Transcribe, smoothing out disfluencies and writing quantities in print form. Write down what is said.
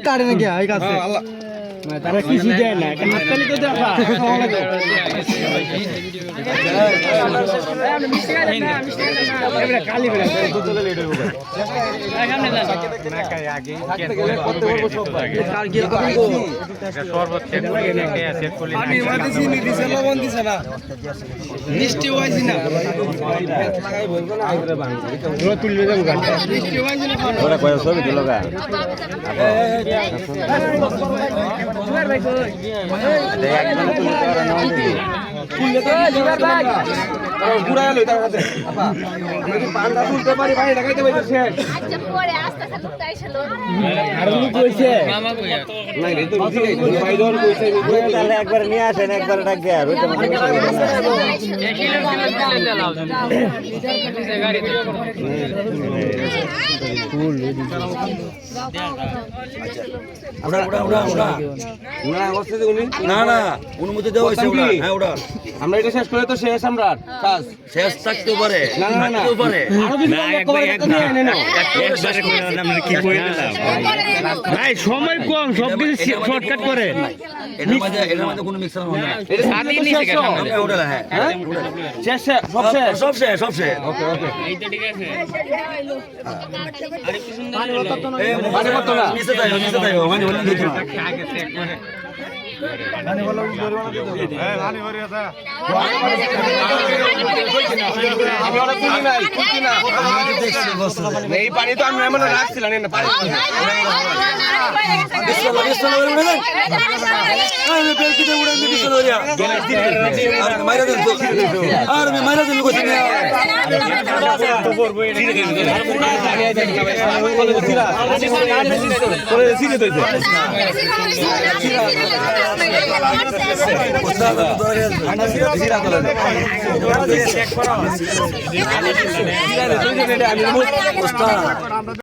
কাটে নাকি তারা কিছু দেয় না একবার নিয়ে আসেন একবার ডাকে আর না না অনুমতি দেওয়া হয়েছে আমরা এটা শেষ করে তো শেষ আমরা কাজ শেষ থাকতে পারে থাকতেও পারে ভাই সময় কম সবকিছু শর্টকাট করে এটার মধ্যে কোনো মিক্সার হবে না সব শেষ ওকে ওকে নিচে তাই মানে বলেন দেখি এই পানি তো আমি এমন রাখছিলাম না পানি আমি